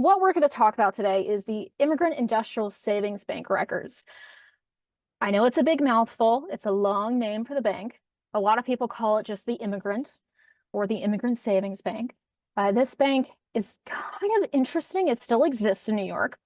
what we're going to talk about today is the Immigrant Industrial Savings Bank records. I know it's a big mouthful. It's a long name for the bank. A lot of people call it just the Immigrant or the Immigrant Savings Bank. This bank is kind of interesting. It still exists in New York.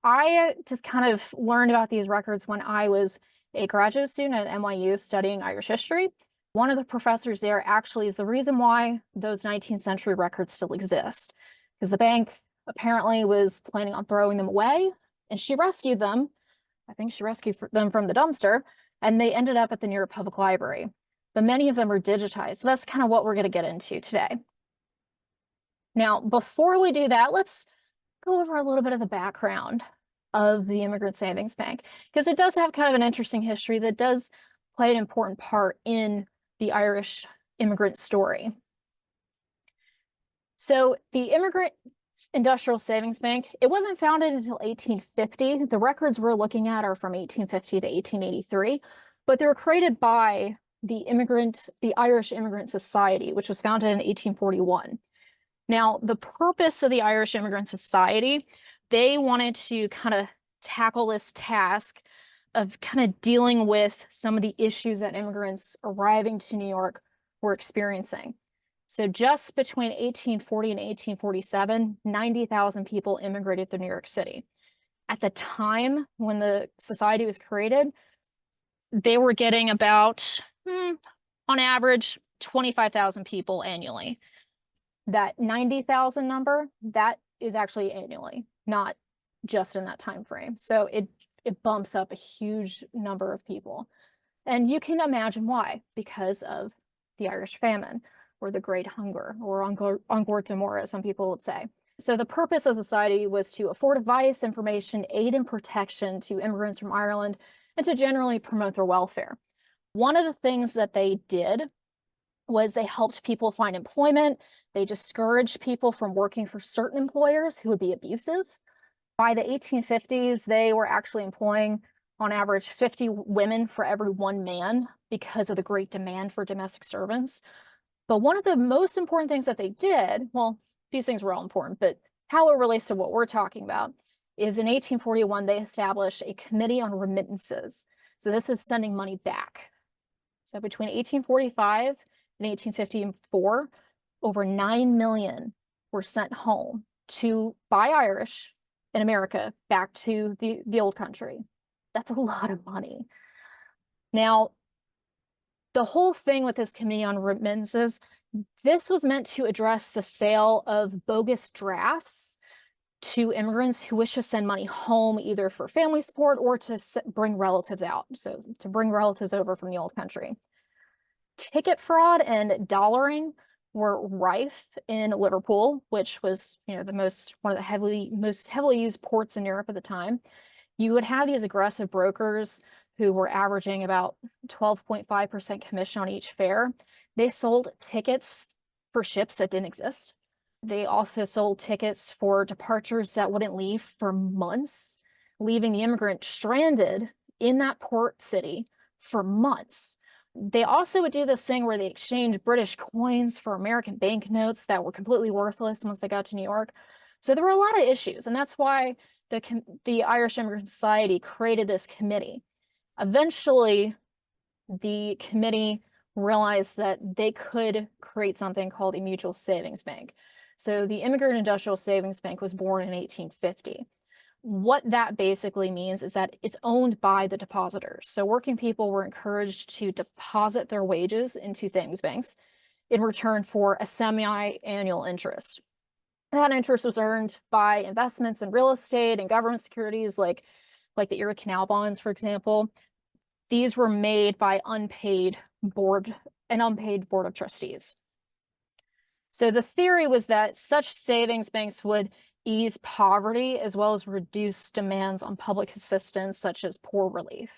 I just kind of learned about these records when I was a graduate student at NYU studying Irish history. One of the professors there actually is the reason why those 19th century records still exist, because the bank apparently was planning on throwing them away, and she rescued them. I think she rescued them from the dumpster, and they ended up at the New York Public Library. But many of them are digitized. So that's kind of what we're going to get into today. Now, before we do that, let's go over a little bit of the background of the Immigrant Savings Bank, because it does have kind of an interesting history that does play an important part in the Irish immigrant story. So the Immigrant Industrial Savings Bank, it wasn't founded until 1850. The records we're looking at are from 1850 to 1883, but they were created by the Irish Immigrant Society, which was founded in 1841. Now, the purpose of the Irish Immigrant Society, they wanted to kind of tackle this task of kind of dealing with some of the issues that immigrants arriving to New York were experiencing. So just between 1840 and 1847, 90,000 people immigrated to New York City. At the time when the society was created, they were getting about, on average, 25,000 people annually. That 90,000 number, that is actually annually, not just in that time frame. So it bumps up a huge number of people. And you can imagine why, because of the Irish famine or the Great Hunger or Angor Timor, as some people would say. So the purpose of the society was to afford advice, information, aid, and protection to immigrants from Ireland and to generally promote their welfare. One of the things that they did was they helped people find employment. They discouraged people from working for certain employers who would be abusive. By the 1850s, they were actually employing, on average, 50 women for every one man because of the great demand for domestic servants. But one of the most important things that they did, well, these things were all important, but how it relates to what we're talking about is in 1841, they established a committee on remittances. So this is sending money back. So between 1845 and 1854, over 9 million were sent home by Irish in America back to the old country. That's a lot of money. Now, the whole thing with this committee on remittances, this was meant to address the sale of bogus drafts to immigrants who wish to send money home either for family support or to bring relatives out, so to bring relatives over from the old country. Ticket fraud and dollaring were rife in Liverpool, which was, one of the most heavily used ports in Europe at the time. You would have these aggressive brokers who were averaging about 12.5% commission on each fare. They sold tickets for ships that didn't exist. They also sold tickets for departures that wouldn't leave for months, leaving the immigrant stranded in that port city for months. They also would do this thing where they exchanged British coins for American banknotes that were completely worthless once they got to New York. So there were a lot of issues, and that's why the Irish Immigrant Society created this committee. Eventually, the committee realized that they could create something called a mutual savings bank. So the Immigrant Industrial Savings Bank was born in 1850. What that basically means is that it's owned by the depositors. So working people were encouraged to deposit their wages into savings banks in return for a semi-annual interest. That interest was earned by investments in real estate and government securities like the Erie Canal bonds, for example. These were made by an unpaid board of trustees. So the theory was that such savings banks would ease poverty as well as reduce demands on public assistance such as poor relief.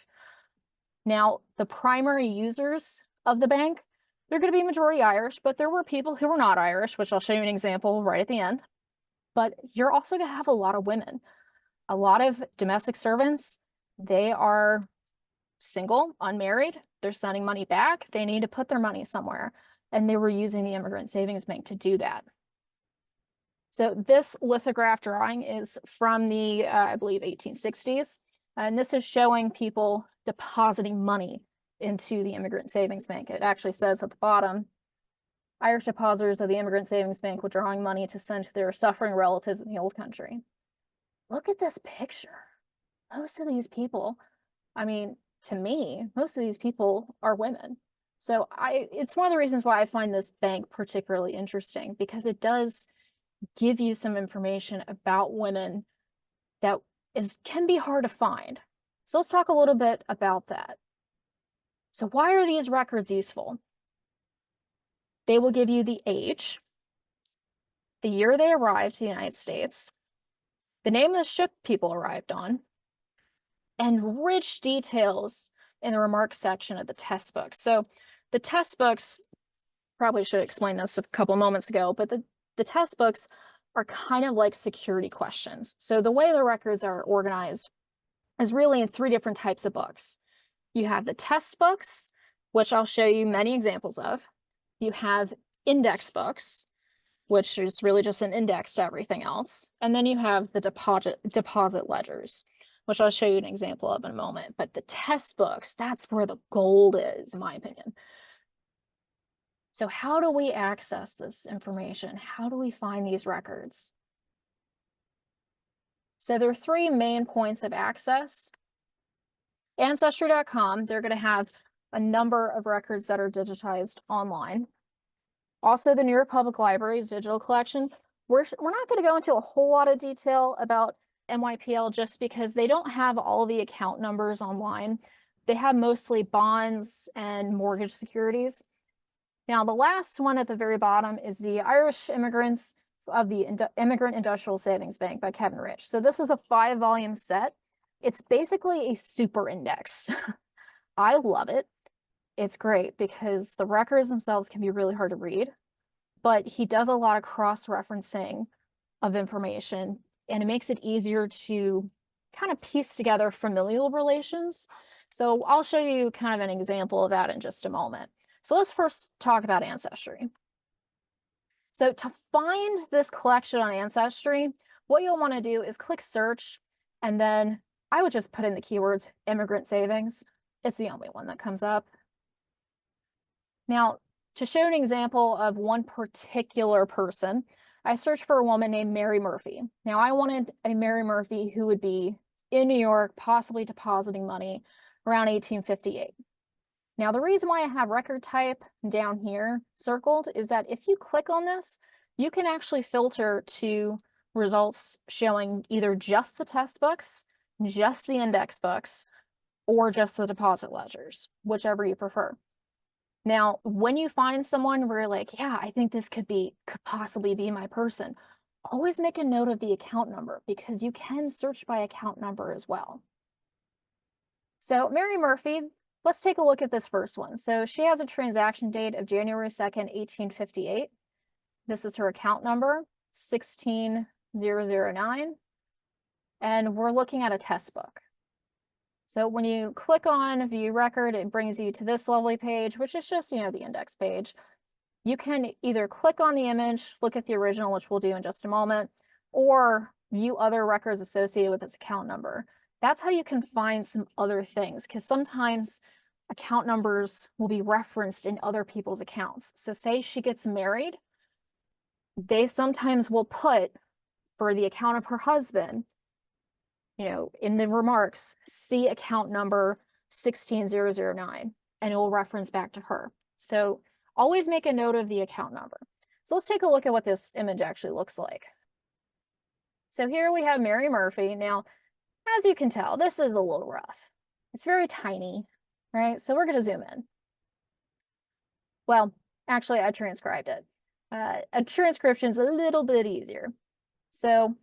Now, the primary users of the bank, they're going to be majority Irish, but there were people who were not Irish, which I'll show you an example right at the end. But you're also going to have a lot of women. A lot of domestic servants, they are single, unmarried, they're sending money back, they need to put their money somewhere. And they were using the Immigrant Savings Bank to do that. So this lithograph drawing is from the, I believe, 1860s. And this is showing people depositing money into the Immigrant Savings Bank. It actually says at the bottom, Irish depositors of the Immigrant Savings Bank withdrawing money to send to their suffering relatives in the old country. Look at this picture. Most of these people, I mean, to me, most of these people are women. So it's one of the reasons why I find this bank particularly interesting, because it does give you some information about women that can be hard to find. So let's talk a little bit about that. So why are these records useful? They will give you the age, the year they arrived to the United States, the name of the ship people arrived on, and rich details in the remarks section of the test books. So the test books, probably should explain this a couple moments ago, but the test books are kind of like security questions. So the way the records are organized is really in three different types of books. You have the test books, which I'll show you many examples of. You have index books, which is really just an index to everything else. And then you have the deposit ledgers, which I'll show you an example of in a moment. But the test books, that's where the gold is, in my opinion. So how do we access this information? How do we find these records? So there are three main points of access. Ancestry.com, they're going to have a number of records that are digitized online. Also, the New York Public Library's digital collection. We're not going to go into a whole lot of detail about NYPL just because they don't have all the account numbers online. They have mostly bonds and mortgage securities. Now, the last one at the very bottom is the Irish Immigrants of the Emigrant Industrial Savings Bank by Kevin Rich. So this is a 5-volume set. It's basically a super index. I love it. It's great because the records themselves can be really hard to read, but he does a lot of cross-referencing of information, and it makes it easier to kind of piece together familial relations. So I'll show you kind of an example of that in just a moment. So let's first talk about Ancestry. So to find this collection on Ancestry, what you'll want to do is click search, and then I would just put in the keywords immigrant savings. It's the only one that comes up. Now, to show an example of one particular person, I searched for a woman named Mary Murphy. Now, I wanted a Mary Murphy who would be in New York, possibly depositing money around 1858. Now, the reason why I have record type down here circled is that if you click on this, you can actually filter to results showing either just the test books, just the index books, or just the deposit ledgers, whichever you prefer. Now, when you find someone where you're like, yeah, I think this could possibly be my person, always make a note of the account number because you can search by account number as well. So Mary Murphy, let's take a look at this first one. So she has a transaction date of January 2nd, 1858. This is her account number, 16009. And we're looking at a test book. So when you click on view record, it brings you to this lovely page, which is just, the index page. You can either click on the image, look at the original, which we'll do in just a moment, or view other records associated with this account number. That's how you can find some other things, because sometimes account numbers will be referenced in other people's accounts. So say she gets married, they sometimes will put for the account of her husband, in the remarks, see account number 16009, and it will reference back to her. So always make a note of the account number. So let's take a look at what this image actually looks like. So here we have Mary Murphy. Now, as you can tell, this is a little rough. It's very tiny, right? So we're going to zoom in. Well, actually, I transcribed it. A transcription is a little bit easier. So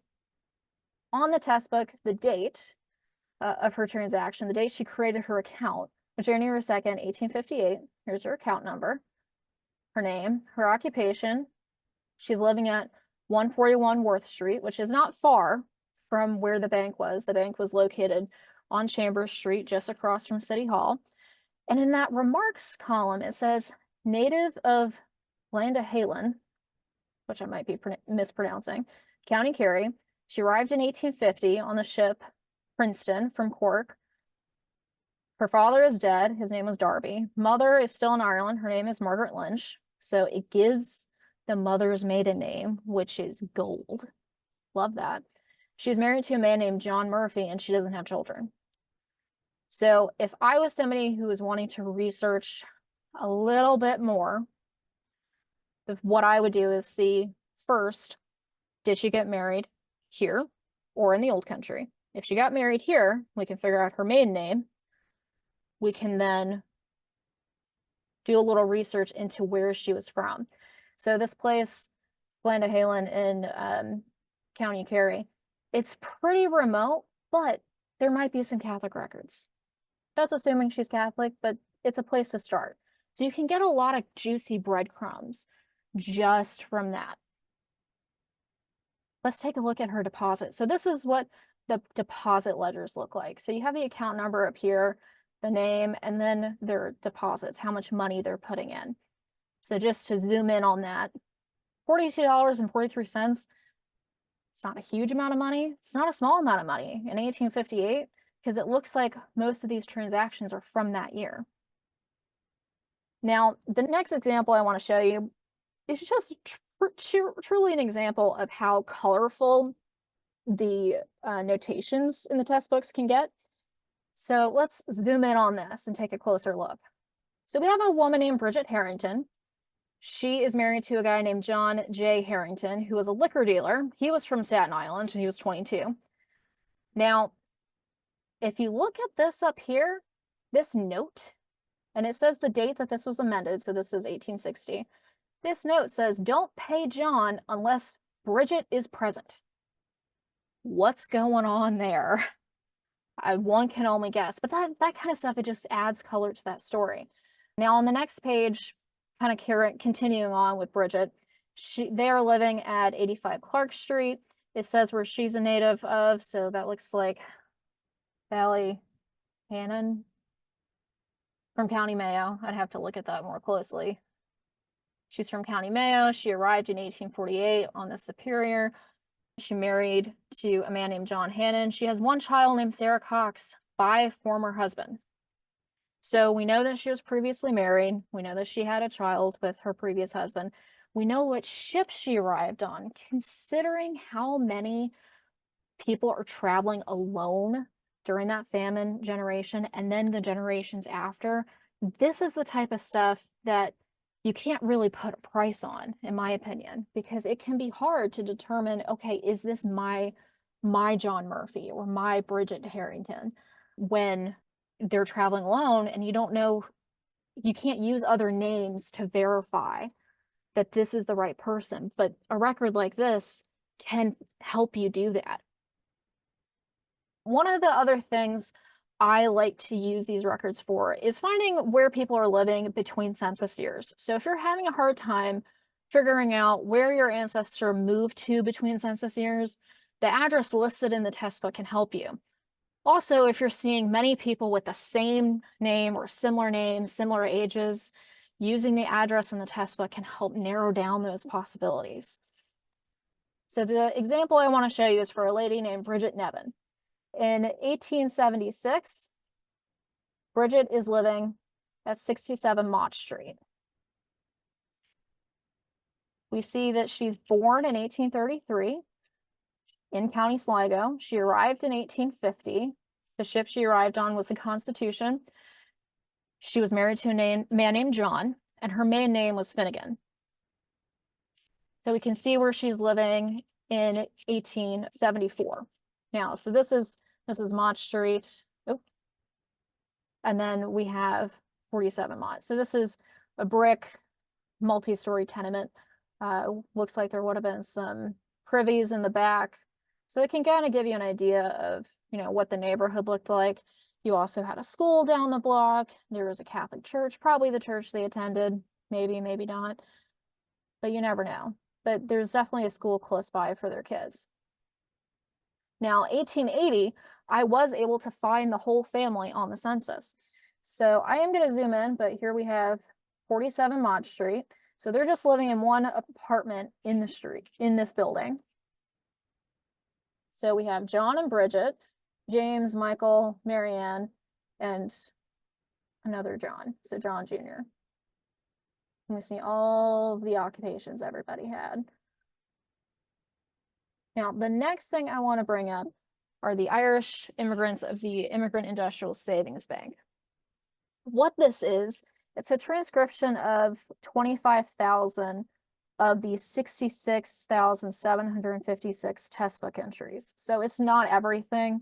on the test book, the date of her transaction, the date she created her account, January 2nd, 1858. Here's her account number, her name, her occupation. She's living at 141 Worth Street, which is not far from where the bank was. The bank was located on Chambers Street, just across from City Hall. And in that remarks column, it says native of Landahalen, which I might be mispronouncing, County Kerry. She arrived in 1850 on the ship Princeton from Cork. Her father is dead. His name was Darby. Mother is still in Ireland. Her name is Margaret Lynch. So it gives the mother's maiden name, which is gold. Love that. She's married to a man named John Murphy, and she doesn't have children. So if I was somebody who was wanting to research a little bit more, what I would do is see first, did she get married here or in the old country? If she got married here, we can figure out her maiden name. We can then do a little research into where she was from. So this place, Glendahalan in County Kerry, it's pretty remote, but there might be some Catholic records. That's assuming she's Catholic, but it's a place to start. So you can get a lot of juicy breadcrumbs just from that. Let's take a look at her deposit. So this is what the deposit ledgers look like. So you have the account number up here, the name, and then their deposits, how much money they're putting in. So just to zoom in on that, $42.43. It's not a huge amount of money. It's not a small amount of money in 1858, because it looks like most of these transactions are from that year. Now, the next example I want to show you is just truly an example of how colorful the notations in the test books can get. So let's zoom in on this and take a closer look. So we have a woman named Bridget Harrington. She is married to a guy named John J. Harrington, who was a liquor dealer. He was from Staten Island, and he was 22. Now, if you look at this up here, this note, and it says the date that this was amended, so this is 1860. This note says, don't pay John unless Bridget is present. What's going on there? One can only guess, but that kind of stuff, it just adds color to that story. Now on the next page, kind of continuing on with Bridget, they are living at 85 Clark Street. It says where she's a native of, so that looks like Ballyhannon from County Mayo. I'd have to look at that more closely. She's from County Mayo. She arrived in 1848 on the Superior. She married to a man named John Hannon. She has one child named Sarah Cox by a former husband. So we know that she was previously married. We know that she had a child with her previous husband. We know what ship she arrived on. Considering how many people are traveling alone during that famine generation and then the generations after, this is the type of stuff that you can't really put a price on, in my opinion, because it can be hard to determine, okay, is this my John Murphy or my Bridget Harrington, when they're traveling alone and you don't know, you can't use other names to verify that this is the right person. But a record like this can help you do that. One of the other things I like to use these records for is finding where people are living between census years. So if you're having a hard time figuring out where your ancestor moved to between census years, the address listed in the test book can help you. Also, if you're seeing many people with the same name or similar names, similar ages, using the address in the test book can help narrow down those possibilities. So the example I want to show you is for a lady named Bridget Nevin. In 1876, Bridget is living at 67 Mott Street. We see that she's born in 1833 in County Sligo. She arrived in 1850. The ship she arrived on was the Constitution. She was married to a man named John, and her maiden name was Finnegan. So we can see where she's living in 1874. Now, so this is Mott Street. Oh, and then we have 47 Mott. So this is a brick multi-story tenement. Looks like there would have been some privies in the back. So it can kind of give you an idea of, what the neighborhood looked like. You also had a school down the block. There was a Catholic church, probably the church they attended, maybe, maybe not, but you never know. But there's definitely a school close by for their kids. Now, 1880, I was able to find the whole family on the census. So I am going to zoom in, but here we have 47 Mott Street. So they're just living in one apartment in the street, in this building. So we have John and Bridget, James, Michael, Marianne, and another John. So John Jr. And we see all of the occupations everybody had. Now, the next thing I want to bring up are the Irish immigrants of the Immigrant Industrial Savings Bank. What this is, it's a transcription of 25,000 of the 66,756 test book entries. So it's not everything.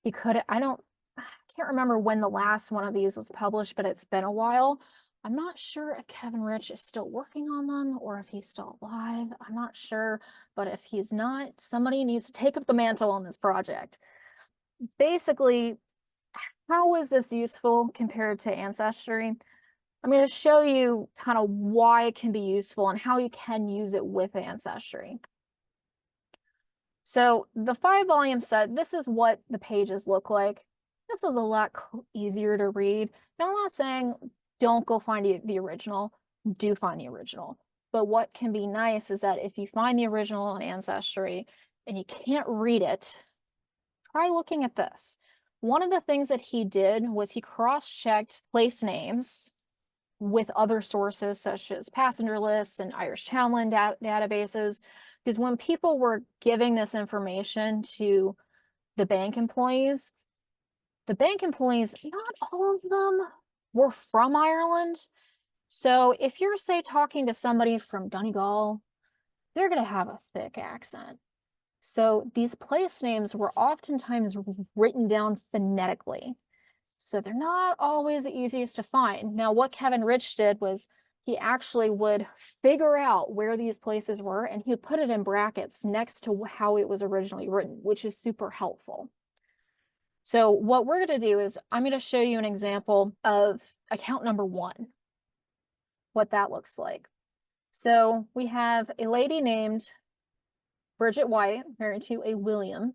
I can't remember when the last one of these was published, but it's been a while. I'm not sure if Kevin Rich is still working on them or if he's still alive. I'm not sure, but if he's not, somebody needs to take up the mantle on this project. Basically, how is this useful compared to Ancestry? I'm going to show you kind of why it can be useful and how you can use it with Ancestry. So the 5-volume set, this is what the pages look like. This is a lot easier to read. Now, I'm not saying don't go find the original, do find the original. But what can be nice is that if you find the original on Ancestry and you can't read it, try looking at this. One of the things that he did was he cross-checked place names with other sources such as passenger lists and Irish Townland databases, because when people were giving this information to the bank employees, not all of them were from Ireland. So if you're, say, talking to somebody from Donegal, they're going to have a thick accent. So these place names were oftentimes written down phonetically. So they're not always the easiest to find. Now, what Kevin Rich did was he actually would figure out where these places were and he would put it in brackets next to how it was originally written, which is super helpful. So what we're going to do is I'm going to show you an example of account number 1, what that looks like. So we have a lady named Bridget White, married to a William.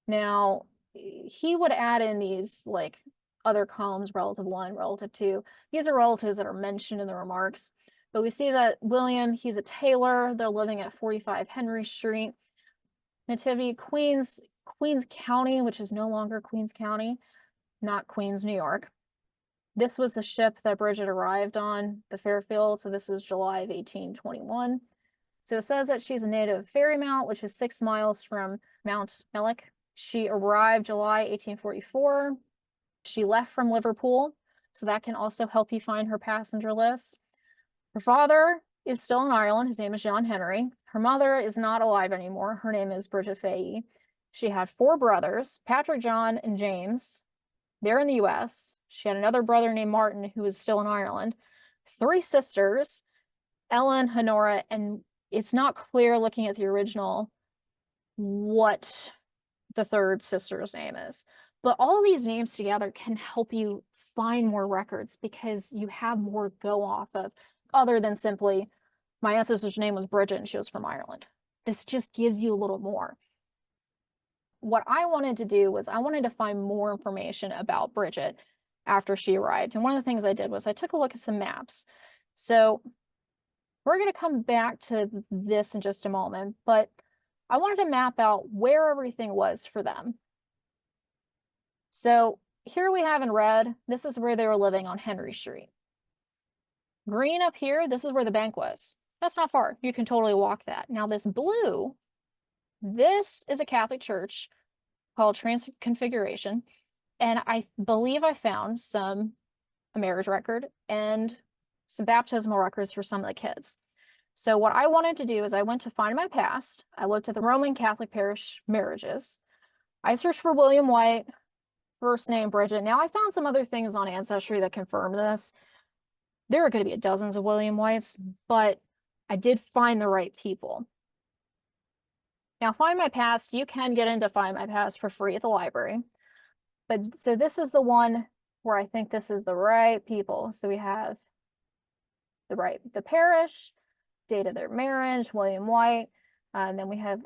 Now, he would add in these like other columns, relative 1, relative 2. These are relatives that are mentioned in the remarks. But we see that William, he's a tailor. They're living at 45 Henry Street. Nativity, Queens County, which is no longer Queens County, not Queens, New York. This was the ship that Bridget arrived on, the Fairfield. So this is July of 1821. So it says that she's a native of Ferrymount, which is 6 miles from Mount Mellick. She arrived July 1844. She left from Liverpool, so that can also help you find her passenger list. Her father is still in Ireland. His name is John Henry. Her mother is not alive anymore. Her name is Bridget Fahey. She had 4 brothers, Patrick, John, and James. They're in the US. She had another brother named Martin who was still in Ireland. 3 sisters, Ellen, Honora, and it's not clear looking at the original what the 3rd sister's name is. But all these names together can help you find more records because you have more to go off of other than simply my ancestor's name was Bridget and she was from Ireland. This just gives you a little more. What I wanted to do was I wanted to find more information about Bridget after she arrived. And one of the things I did was I took a look at some maps. So we're going to come back to this in just a moment, but I wanted to map out where everything was for them. So here we have in red, this is where they were living on Henry Street. Green up here, this is where the bank was. That's not far. You can totally walk that. Now this blue, this is a Catholic church called Transconfiguration. And I believe I found a marriage record and some baptismal records for some of the kids. So what I wanted to do is I went to Find My Past. I looked at the Roman Catholic parish marriages. I searched for William White, first name Bridget. Now I found some other things on Ancestry that confirm this. There are going to be dozens of William Whites, but I did find the right people. Now Find My Past, you can get into Find My Past for free at the library. But so this is the one where I think this is the right people. So we have the parish, date of their marriage, William White, and then we have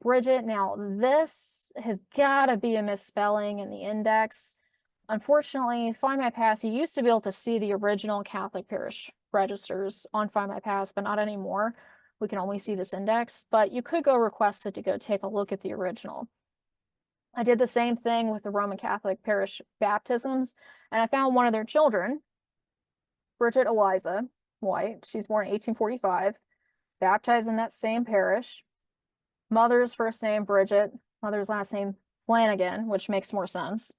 Bridget. Now this has got to be a misspelling in the index. Unfortunately, Find My Past, you used to be able to see the original Catholic parish registers on Find My Past, but not anymore. We can only see this index, but you could go request it to go take a look at the original. I did the same thing with the Roman Catholic parish baptisms, and I found one of their children, Bridget Eliza White. She's born in 1845, baptized in that same parish. Mother's first name, Bridget. Mother's last name, Flanagan, which makes more sense.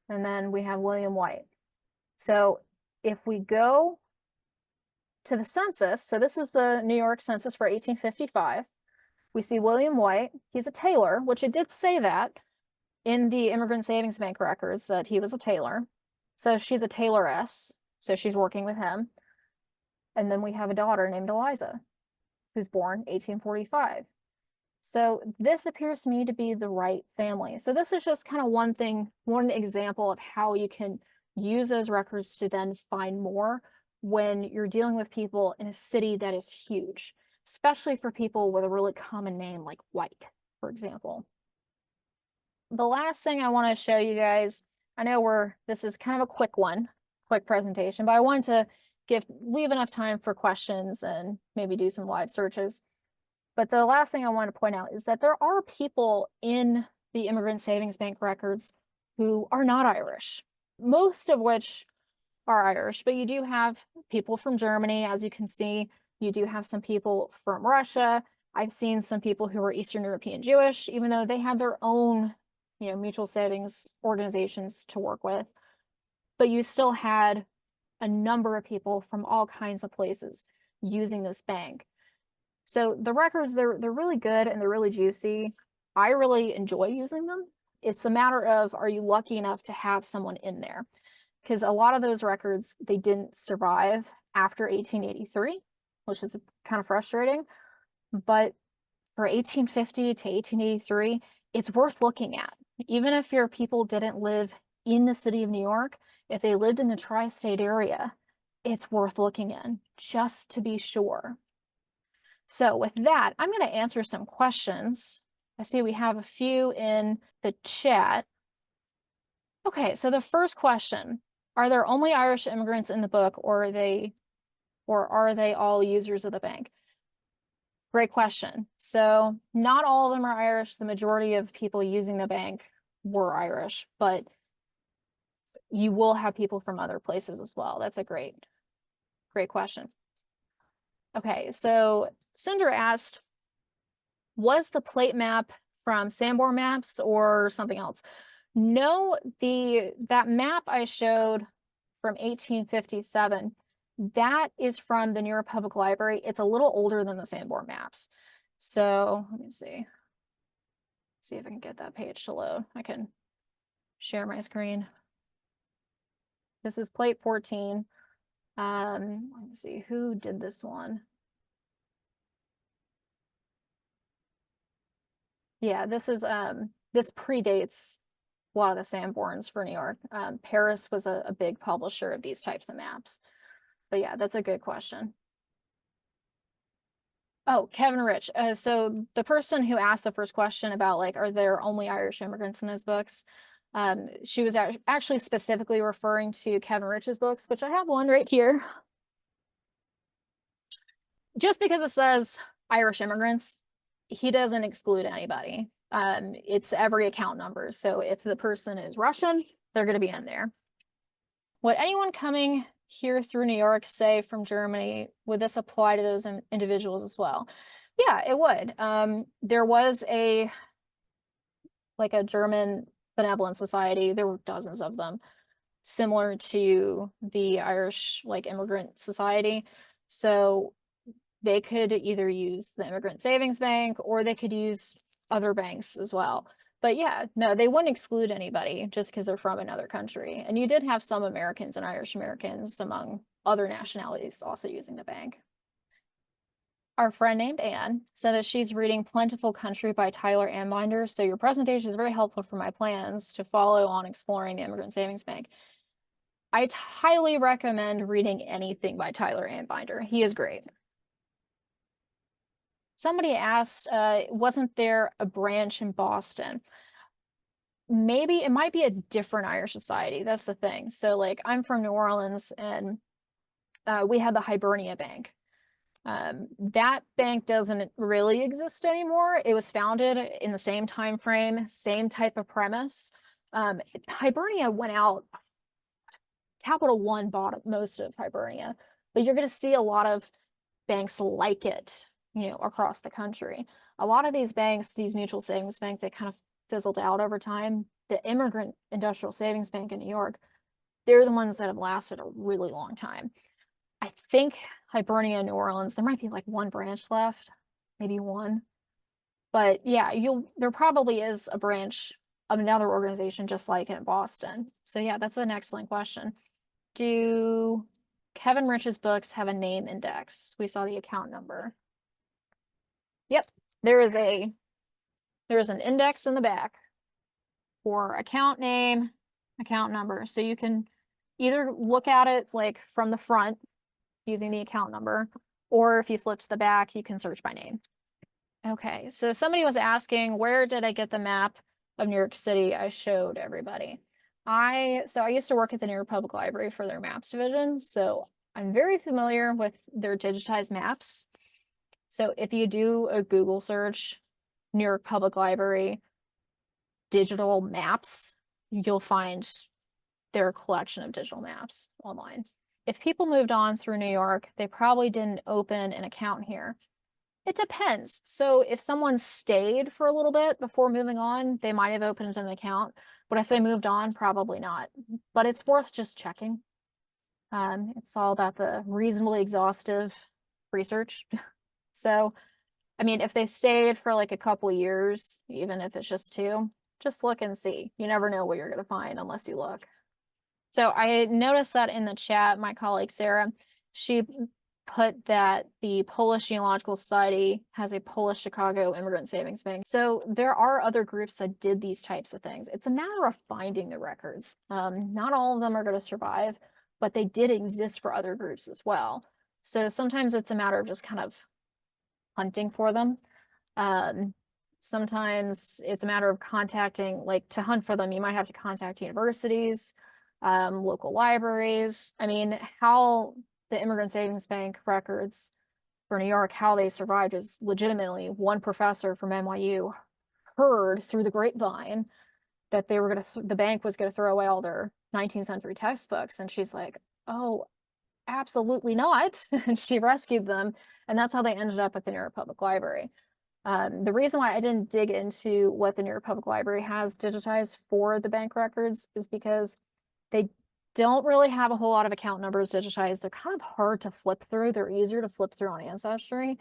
And then we have William White. So if we go to the census, so this is the New York census for 1855, we see William White. He's a tailor, which it did say that in the Immigrant Savings Bank records that he was a tailor. So she's a tailoress, so she's working with him. And then we have a daughter named Eliza, who's born 1845. So this appears to me to be the right family. So this is just kind of one example of how you can use those records to then find more when you're dealing with people in a city that is huge, especially for people with a really common name like White, for example. The last thing I want to show you guys, I know this is kind of a quick presentation, but I wanted to leave enough time for questions and maybe do some live searches. But the last thing I want to point out is that there are people in the Immigrant Savings Bank records who are not Irish, most of which are Irish, but you do have people from Germany, as you can see. You do have some people from Russia. I've seen some people who are Eastern European Jewish, even though they had their own, mutual savings organizations to work with. But you still had a number of people from all kinds of places using this bank. So the records, they're really good and they're really juicy. I really enjoy using them. It's a matter of, are you lucky enough to have someone in there? Because a lot of those records, they didn't survive after 1883, which is kind of frustrating. But for 1850 to 1883, it's worth looking at. Even if your people didn't live in the city of New York, if they lived in the tri-state area, it's worth looking in just to be sure. So with that, I'm going to answer some questions. I see we have a few in the chat. Okay, so the first question, are there only Irish immigrants in the book, or are they all users of the bank? Great question. So not all of them are Irish. The majority of people using the bank were Irish, but you will have people from other places as well. That's a great question. Okay, so Cinder asked, was the plate map from Sanborn Maps or something else? No, that map I showed from 1857, that is from the New York Public Library. It's a little older than the Sanborn Maps. So let me see if I can get that page to load. I can share my screen. This is plate 14. Let me see, who did this one? Yeah, this predates a lot of the Sanborns for New York. Paris was a big publisher of these types of maps. But yeah, that's a good question. Oh, Kevin Rich. So the person who asked the first question about are there only Irish immigrants in those books? She was actually specifically referring to Kevin Rich's books, which I have one right here. Just because it says Irish immigrants, he doesn't exclude anybody. It's every account number. So if the person is Russian, they're going to be in there. Would anyone coming here through New York, say from Germany, would this apply to those individuals as well? Yeah, it would. There was a German benevolent society. There were dozens of them, similar to the Irish immigrant society. So they could either use the Immigrant Savings Bank or they could use other banks as well. But yeah, no, they wouldn't exclude anybody just because they're from another country. And you did have some Americans and Irish Americans among other nationalities also using the bank. Our friend named Anne said that she's reading Plentiful Country by Tyler Ambinder. So your presentation is very helpful for my plans to follow on exploring the Immigrant Savings Bank. I highly recommend reading anything by Tyler Ambinder. He is great. Somebody asked, wasn't there a branch in Boston? Maybe it might be a different Irish society. That's the thing. So I'm from New Orleans, and we had the Hibernia Bank. That bank doesn't really exist anymore. It was founded in the same time frame, same type of premise. Hibernia went out, Capital One bought most of Hibernia, but you're going to see a lot of banks like it, across the country. A lot of these banks, these mutual savings banks, they kind of fizzled out over time. The Immigrant Industrial Savings Bank in New York, they're the ones that have lasted a really long time. I think Hibernia, New Orleans, there might be like one branch left, maybe one. But yeah, there probably is a branch of another organization just like it in Boston. So yeah, that's an excellent question. Do Kevin Rich's books have a name index? We saw the account number. Yep, there is an index in the back for account name, account number. So you can either look at it like from the front using the account number, or if you flip to the back, you can search by name. Okay, so somebody was asking, where did I get the map of New York City I showed everybody? I used to work at the New York Public Library for their maps division, so I'm very familiar with their digitized maps. So if you do a Google search, New York Public Library digital maps, you'll find their collection of digital maps online. If people moved on through New York, they probably didn't open an account here. It depends. So if someone stayed for a little bit before moving on, they might have opened an account. But if they moved on, probably not. But it's worth just checking. It's all about the reasonably exhaustive research. So, I mean, if they stayed for like a couple years, even if it's just 2, just look and see. You never know what you're going to find unless you look. So I noticed that in the chat, my colleague Sarah, she put that the Polish Genealogical Society has a Polish Chicago Immigrant Savings Bank. So there are other groups that did these types of things. It's a matter of finding the records. Not all of them are going to survive, but they did exist for other groups as well. So sometimes it's a matter of just kind of hunting for them. Sometimes it's a matter of contacting, like to hunt for them, you might have to contact universities, local libraries. I mean, how the Immigrant Savings Bank records for New York, how they survived is legitimately one professor from NYU heard through the grapevine that they were the bank was going to throw away all their 19th century textbooks. And she's like, oh, absolutely not. And she rescued them. And that's how they ended up at the New York Public Library. The reason why I didn't dig into what the New York Public Library has digitized for the bank records is because they don't really have a whole lot of account numbers digitized. They're kind of hard to flip through. They're easier to flip through on Ancestry.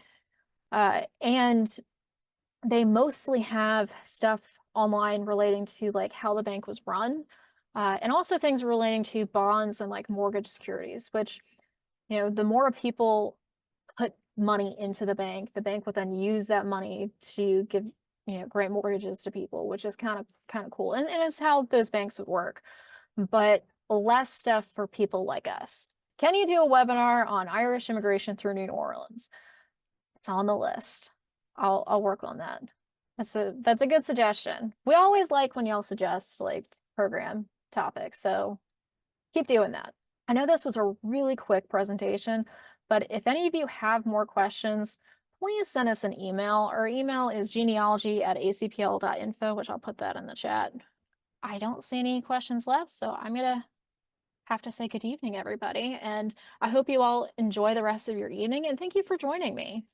And they mostly have stuff online relating to like how the bank was run, and also things relating to bonds and like mortgage securities, which, the more people put money into the bank would then use that money to give, grant mortgages to people, which is kind of cool. And it's how those banks would work, but less stuff for people like us. Can you do a webinar on Irish immigration through New Orleans? It's on the list. I'll work on that. That's a good suggestion. We always like when y'all suggest like program topics, so keep doing that. I know this was a really quick presentation, but if any of you have more questions, please send us an email. Our email is genealogy@acpl.info, which I'll put that in the chat. I don't see any questions left, so I'm gonna have to say good evening, everybody, and I hope you all enjoy the rest of your evening, and thank you for joining me.